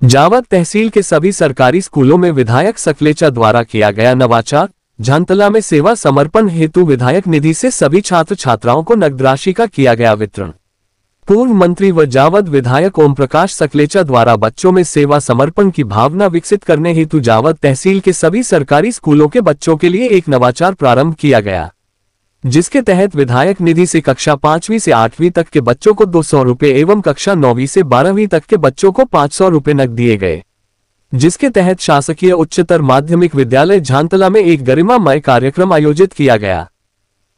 जावद तहसील के सभी सरकारी स्कूलों में विधायक सकलेचा द्वारा किया गया नवाचार। झांतला में सेवा समर्पण हेतु विधायक निधि से सभी छात्र छात्राओं को नकद राशि का किया गया वितरण। पूर्व मंत्री व जावद विधायक ओम प्रकाश सकलेचा द्वारा बच्चों में सेवा समर्पण की भावना विकसित करने हेतु जावद तहसील के सभी सरकारी स्कूलों के बच्चों के लिए एक नवाचार प्रारंभ किया गया, जिसके तहत विधायक निधि से कक्षा 5वीं से 8वीं तक के बच्चों को 200 रुपए एवं कक्षा 9वीं से 12वीं तक के बच्चों को 500 रुपए नकद दिए गए, जिसके तहत शासकीय उच्चतर माध्यमिक विद्यालय झांतला में एक गरिमामय कार्यक्रम आयोजित किया गया,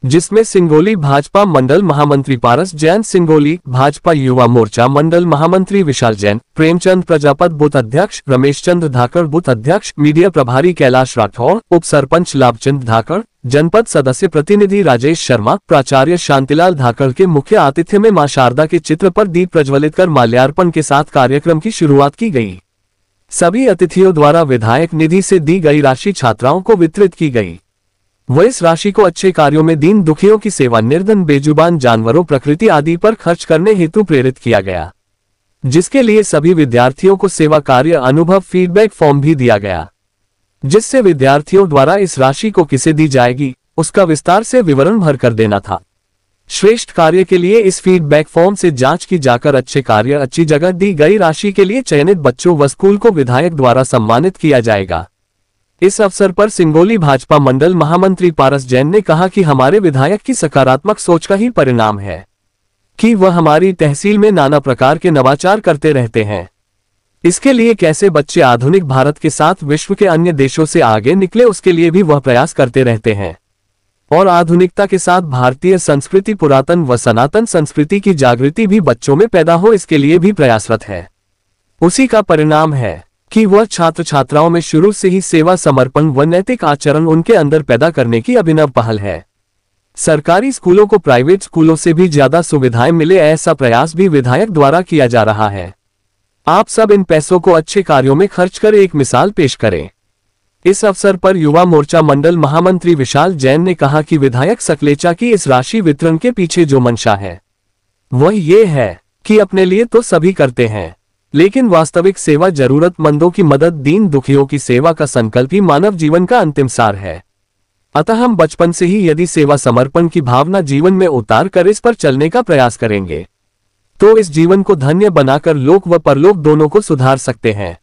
जिसमें सिंगोली भाजपा मंडल महामंत्री पारस जैन, सिंगोली भाजपा युवा मोर्चा मंडल महामंत्री विशाल जैन, प्रेमचंद प्रजापत बूथ अध्यक्ष, रमेश चंद्र धाकड़ बूथ अध्यक्ष, मीडिया प्रभारी कैलाश राठौड़, उप सरपंच लाभचंद धाकड़, जनपद सदस्य प्रतिनिधि राजेश शर्मा, प्राचार्य शांतिलाल धाकड़ के मुख्य आतिथ्य में मां शारदा के चित्र पर दीप प्रज्वलित कर माल्यार्पण के साथ कार्यक्रम की शुरुआत की गई। सभी अतिथियों द्वारा विधायक निधि से दी गई राशि छात्राओं को वितरित की गई। वह इस राशि को अच्छे कार्यों में दीन दुखियों की सेवा, निर्धन बेजुबान जानवरों, प्रकृति आदि पर खर्च करने हेतु प्रेरित किया गया, जिसके लिए सभी विद्यार्थियों को सेवा कार्य अनुभव फीडबैक फॉर्म भी दिया गया, जिससे विद्यार्थियों द्वारा इस राशि को किसे दी जाएगी उसका विस्तार से विवरण भर कर देना था। श्रेष्ठ कार्य के लिए इस फीडबैक फॉर्म से जांच की जाकर अच्छे कार्य, अच्छी जगह दी गई राशि के लिए चयनित बच्चों व स्कूल को विधायक द्वारा सम्मानित किया जाएगा। इस अवसर पर सिंगोली भाजपा मंडल महामंत्री पारस जैन ने कहा कि हमारे विधायक की सकारात्मक सोच का ही परिणाम है कि वह हमारी तहसील में नाना प्रकार के नवाचार करते रहते हैं। इसके लिए कैसे बच्चे आधुनिक भारत के साथ विश्व के अन्य देशों से आगे निकले, उसके लिए भी वह प्रयास करते रहते हैं और आधुनिकता के साथ भारतीय संस्कृति, पुरातन व सनातन संस्कृति की जागृति भी बच्चों में पैदा हो, इसके लिए भी प्रयासरत है। उसी का परिणाम है कि वह छात्र छात्राओं में शुरू से ही सेवा समर्पण व नैतिक आचरण उनके अंदर पैदा करने की अभिनव पहल है। सरकारी स्कूलों को प्राइवेट स्कूलों से भी ज्यादा सुविधाएं मिले, ऐसा प्रयास भी विधायक द्वारा किया जा रहा है। आप सब इन पैसों को अच्छे कार्यों में खर्च कर एक मिसाल पेश करें। इस अवसर पर युवा मोर्चा मंडल महामंत्री विशाल जैन ने कहा कि विधायक सकलेचा की इस राशि वितरण के पीछे जो मंशा है वह ये है कि अपने लिए तो सभी करते हैं, लेकिन वास्तविक सेवा, जरूरतमंदों की मदद, दीन दुखियों की सेवा का संकल्प ही मानव जीवन का अंतिम सार है। अतः हम बचपन से ही यदि सेवा समर्पण की भावना जीवन में उतार कर इस पर चलने का प्रयास करेंगे तो इस जीवन को धन्य बनाकर लोक व परलोक दोनों को सुधार सकते हैं।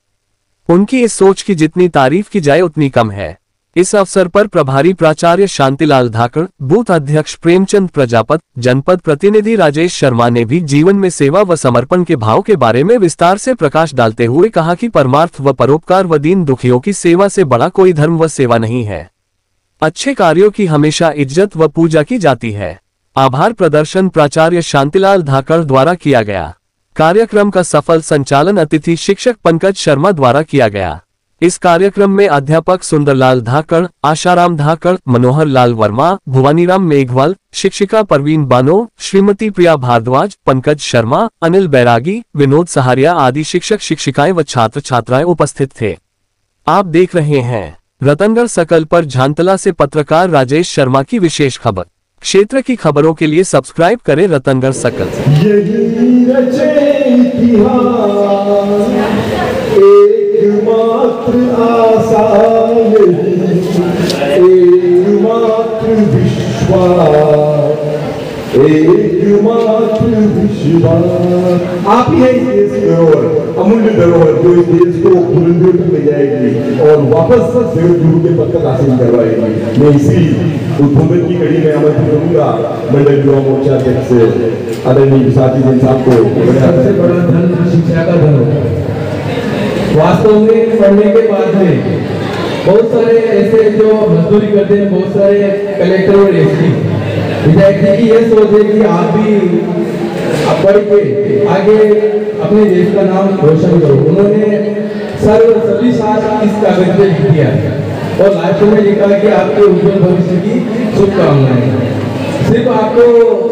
उनकी इस सोच की जितनी तारीफ की जाए उतनी कम है। इस अवसर पर प्रभारी प्राचार्य शांतिलाल धाकड़, बूथ अध्यक्ष प्रेमचंद प्रजापत, जनपद प्रतिनिधि राजेश शर्मा ने भी जीवन में सेवा व समर्पण के भाव के बारे में विस्तार से प्रकाश डालते हुए कहा कि परमार्थ व परोपकार व दीन दुखियों की सेवा से बड़ा कोई धर्म व सेवा नहीं है। अच्छे कार्यों की हमेशा इज्जत व पूजा की जाती है। आभार प्रदर्शन प्राचार्य शांतिलाल धाकड़ द्वारा किया गया। कार्यक्रम का सफल संचालन अतिथि शिक्षक पंकज शर्मा द्वारा किया गया। इस कार्यक्रम में अध्यापक सुंदरलाल धाकड़, आशाराम धाकड़, मनोहर लाल वर्मा, भुवानीराम मेघवाल, शिक्षिका परवीन बानो, श्रीमती प्रिया भारद्वाज, पंकज शर्मा, अनिल बैरागी, विनोद सहारिया आदि शिक्षक शिक्षिकाएं व छात्र छात्राएं उपस्थित थे। आप देख रहे हैं रतनगढ़ सकल पर झांतला से पत्रकार राजेश शर्मा की विशेष खबर। क्षेत्र की खबरों के लिए सब्सक्राइब करें रतनगढ़ सकल। एकमात्र आशा एकमात्र विश्वास, एकमात्र विश्वास आप ही है इस देश की धरोहर, अमूल्य धरोहर जो इस देश को बुलंदियों तक ले जाएगी और वापस जगत गुरु के पद तक हासिल करवाएगी। मैं इसी उद्बोधन की कड़ी में आमंत्रित करूंगा मंडल युवा मोर्चा अध्यक्ष आदरणीय साथी जैन साहब को। सबसे बड़ा धन शिक्षा का धन होता है। वास्तव में पढ़ने के बाद में बहुत सारे ऐसे जो मजदूरी करते हैं, बहुत सारे कलेक्टर और एसपी विधायक की यह सोच है कि आप भी पढ़ के आगे अपने देश का नाम रोशन करो। उन्होंने सभी साथ इस कागज पे लिख दिया और लास्ट में लिखा कि आपके उज्जवल भविष्य की शुभकामनाएं। सिर्फ आपको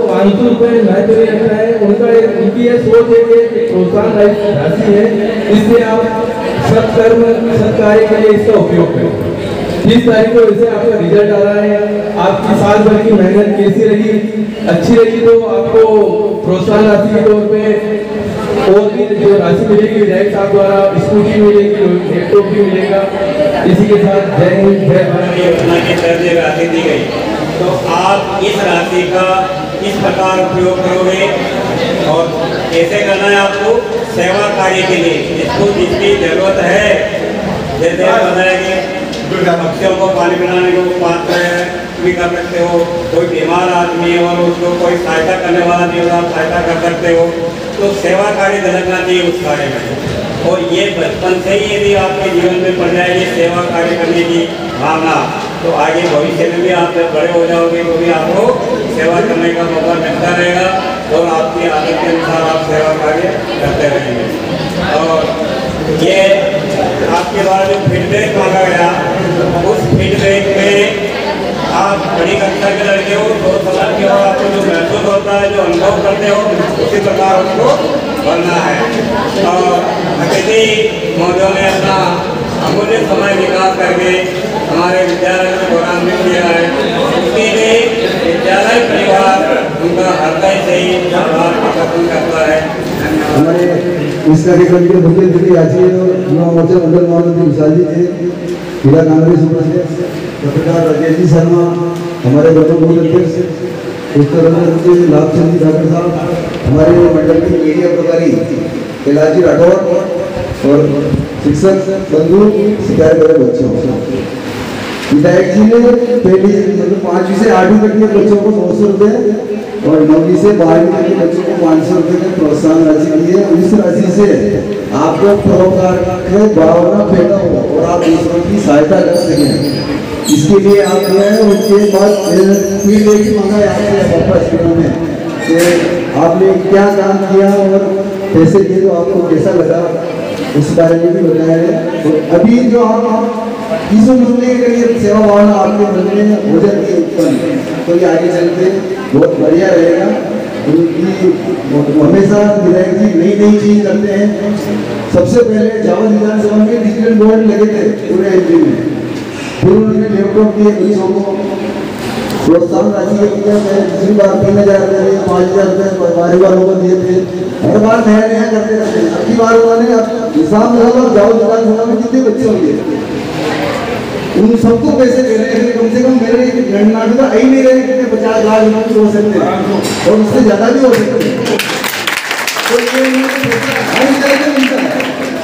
500 रुपए नहीं तो नहीं रखना है, उनकी यह सोच है कि प्रोत्साहन राशि है, इससे आप सत्कर्म सत्कार्य के लिए इसका उपयोग करें। 30 तारीख को जैसे आपका रिजल्ट आ रहा है, आपकी साल भर की मेहनत कैसी रही, अच्छी रही तो आपको प्रोत्साहन राशि के तौर पे और भी जो राशि मिलेगी विधायक साहब द्वारा स्कूटी मिलेगी, लैपटॉप भी मिलेगा। इसी के साथ जय हिंद जय भारत योजना के तहत राशि दी गई, तो आप इस राशि का किस प्रकार उपयोग करोगे और कैसे करना है आपको सेवा कार्य के लिए, जिसको जिसकी जरूरत है, जैसे आप बताएंगे पक्षियों को पानी पिलाने को पात्र भी कर सकते हो, कोई बीमार आदमी है और उसको कोई सहायता करने वाला नहीं होगा, आप सहायता कर सकते हो, तो सेवा कार्य झलकना चाहिए उस कार्य में। और ये बचपन से ही यदि आपके जीवन में पड़ जाएगी सेवा कार्य करने की भावना, तो आगे भविष्य में भी आप जब बड़े हो जाओगे तो भी आपको सेवा करने का मौका मिलता रहेगा और आपकी आदत के अनुसार आप सेवा कार्य करते रहेंगे। और ये आपके द्वारा जो फीडबैक मांगा गया, उस फीडबैक में आप बड़ी कक्षा के लड़के हो तो समझ के और आपको जो महसूस होता है, जो अनुभव करते हो, उसी प्रकार उसको करना है। और अतिथि महोदय ने अपना अमूल्य समय निकाल करके हमारे विद्यालय में गौरवान्वित किया है, उसके लिए विद्यालय परिवार उनका हृदय से ही आभार प्रकट करता है। हमारे इस कार्यक्रम के मुख्य अतिथि आज युवा मोर्चा मंडल महामंत्री विशाल जी थे, जिला कांग्रेस उपाध्यक्ष पत्रकार राजेश जी शर्मा, हमारे गौतम बूथ अध्यक्ष उत्तर लाभचंद ठाकर साहब, हमारे मंडल के मीडिया प्रभारी कैलाश जी राठौर और शिक्षक बंधु शिकायत वाले बच्चों। विधायक जी ने पहली मतलब 5वीं से 8वीं तक के बच्चों को 900 रुपये और 9वीं से 12वीं तक के बच्चों को 500 रुपये का प्रोत्साहन राशि दी है। इस राशि से आपको परोपकार के भावना पैदा हो और आप दूसरों की सहायता कर सकें, इसके लिए आप जो है उनके बाद फीडबैक मांगा है वापस में कि आपने क्या काम किया और पैसे दिए तो आपको कैसा लगा, उस बारे में भी बताया है। और अभी जो आप इस मसले के लिए सेवा भावना आपके मन में हो जाती है उत्पन्न, तो ये आगे चलते बहुत बढ़िया रहेगा। उनकी हमेशा विधायक जी नई नई चीज करते हैं। सबसे पहले जावल विधानसभा में डिजिटल बोर्ड लगे थे पूरे एमपी में, फिर उन्होंने लैपटॉप दिए बच्चों को, प्रोत्साहन राशि दिया, पिछली बार 3000 रुपये 5000 रुपये परिवारों को दिए थे। हर बार नया नया करते रहते हैं। अगली बार उन्होंने हिसाब लगा जावल विधानसभा में कितने बच्चे होंगे, उन सबको पैसे दे रहे हैं। कम से कम मेरे गणना में तो आई नहीं रहे कितने 50 लाख लोग हो सकते हैं और उससे ज्यादा भी हो सकते हैं। तो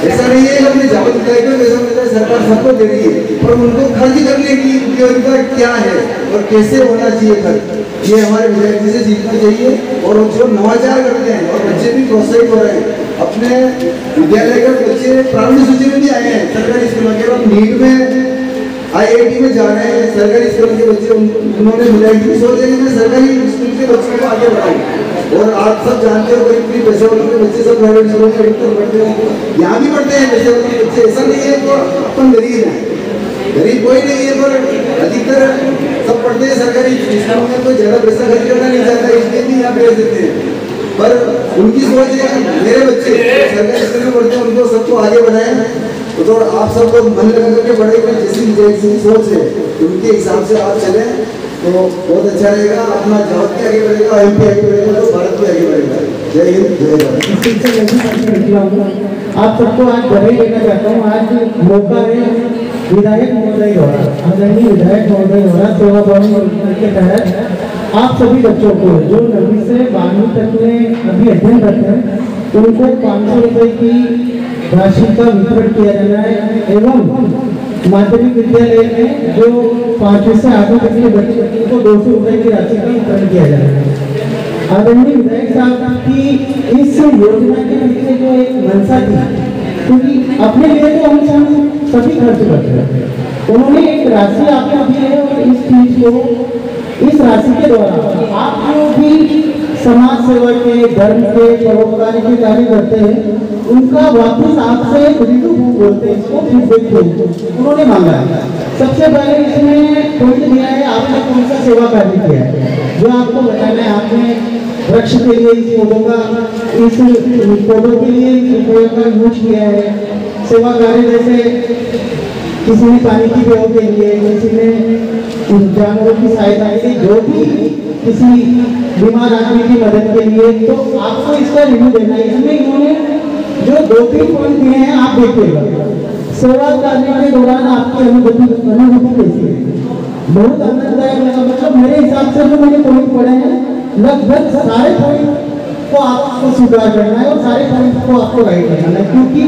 ऐसा नहीं है कि अपने जावल विधायक को पैसा मिलता है, सरकार सबको दे रही है, पर उनको खर्च करने की उपयोगिता क्या है और कैसे होना चाहिए खर्च, ये हमारे विधायक जी से सीखना चाहिए। और जो नवाचार करते हैं और बच्चे भी प्रोत्साहित हो रहे हैं, अपने विद्यालय के बच्चे प्रारंभिक सूची में भी आए हैं सरकारी स्कूलों के, और नीट में IIT में जा रहे हैं सरकारी स्कूल के बच्चे। उन्होंने विधायक जी सोचे कि मैं सरकारी स्कूल के बच्चों को आगे बढ़ाऊं। और आप सब जानते हो कि पैसे वालों के बच्चे सब प्राइवेट स्कूलों में अधिकतर पढ़ते हैं, यहाँ भी पढ़ते हैं पैसे वालों के बच्चे। ऐसा नहीं है तो अपन गरीब है, गरीब कोई नहीं है, पर अधिकतर सब पढ़ते हैं सरकारी स्कूलों में, कोई ज्यादा पैसा खर्च करना नहीं चाहता, इसलिए भी यहाँ भेज देते हैं। पर उनकी सोच है मेरे बच्चे सरकारी स्कूल में पढ़ते हैं, उनको सबको आगे बढ़ाएं। तो आप सब लोग मन लगा करके पढ़ेंगे, जैसी सोच है उनके हिसाब से आप चले तो बहुत अच्छा रहेगा। अपना जॉब भी आगे बढ़ेगा, MP आगे बढ़ेगा, तो भारत भी आगे बढ़ेगा। जय हिंद जय भारत। आप सबको आज बधाई देना चाहता हूँ। आज मौका है विधायक महोदय द्वारा, आदरणीय विधायक महोदय द्वारा सेवा भावना योजना के तहत आप सभी बच्चों को जो 9वीं से 12वीं तक में अभी अध्ययन करते हैं, उनको 500 रुपये की राशि का वितरण किया जाना है। एवं माध्यमिक विद्यालय में जो 5वीं से 8वीं तक के बच्चे को 200 रुपये की राशि का वितरण किया जाना है। आदरणीय विधायक साहब की इस योजना के पीछे जो एक मंशा थी, क्योंकि अपने लिए तो हम सभी खर्च करते हैं, उन्होंने एक राशि आपको दी है और इस चीज को, इस राशि के द्वारा आप जो भी समाज सेवा के, धर्म के, परोपकारी के कार्य करते हैं, उनका वापस आपसे रिव्यू बोलते हैं, इसको फीडबैक उन्होंने मांगा है। सबसे पहले इसमें पॉइंट दिया है आपने कौन सा सेवा कार्य किया है, जो आपको बताना है। आपने वृक्ष के लिए इस पौधों के लिए इस रुपये का यूज किया है। सेवा कार्य जैसे किसी ने पानी की व्यवस्था के लिए, किसी ने जानवरों की सहायता के लिए, जो भी किसी बीमार आदमी की मदद के लिए, तो आपको इसका रिव्यू देना है। इसमें इन्होंने जो 2-3 पॉइंट दिए हैं आप देखिएगा। सेवा करने के दौरान आपकी अनुभूति कैसी है? बहुत आनंददायक लगा। मतलब मेरे हिसाब से जो मैंने पॉइंट पढ़े हैं लगभग सारे पॉइंट को आपको सुधार करना है और सारे पॉइंट को आपको राइट करना है, क्योंकि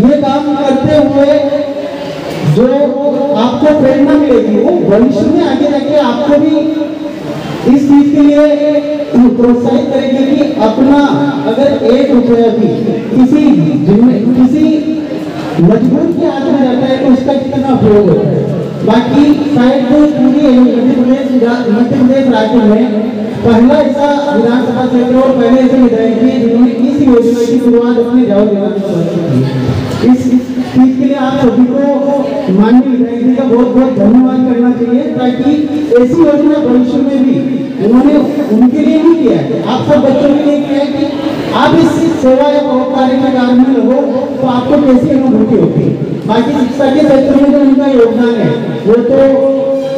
ये काम करते हुए जो आपको प्रेरणा मिलेगी वो भविष्य में आगे जाके आपको भी इस चीज के लिए प्रोत्साहित करेगी कि अपना अगर 1 रुपया भी किसी मजबूत के हाथ में जाता है तो उसका कितना उपयोग होता है। बाकी शायद पूरी मध्य प्रदेश राज्य में पहला ऐसा विधानसभा क्षेत्र और पहले ऐसे विधायक थे जिन्होंने इस योजना की शुरुआत अपने जाओ की। इस चीज के लिए आप सभी को माननीय विधायक जी का बहुत बहुत धन्यवाद करना चाहिए, ताकि ऐसी योजना भविष्य में भी उन्होंने उनके लिए नहीं किया है, आप सब बच्चों के लिए किया है कि आप इस सेवा या परोपकारी के कार्य में लगो तो आपको कैसी अनुभूति होती है। बाकी शिक्षा के क्षेत्र में जो उनका योगदान है वो तो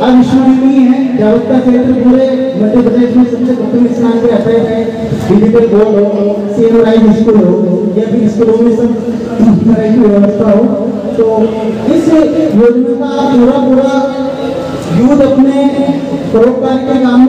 अविस्मरणीय है। जागरूकता क्षेत्र पूरे मध्य प्रदेश में सबसे प्रथम स्थान पे आता है। डिजिटल बोर्ड हो, सीएनआई स्कूल हो या फिर स्कूलों में सब तरह की व्यवस्था हो, तो इस योजना का पूरा यूथ अपने परोपकार के काम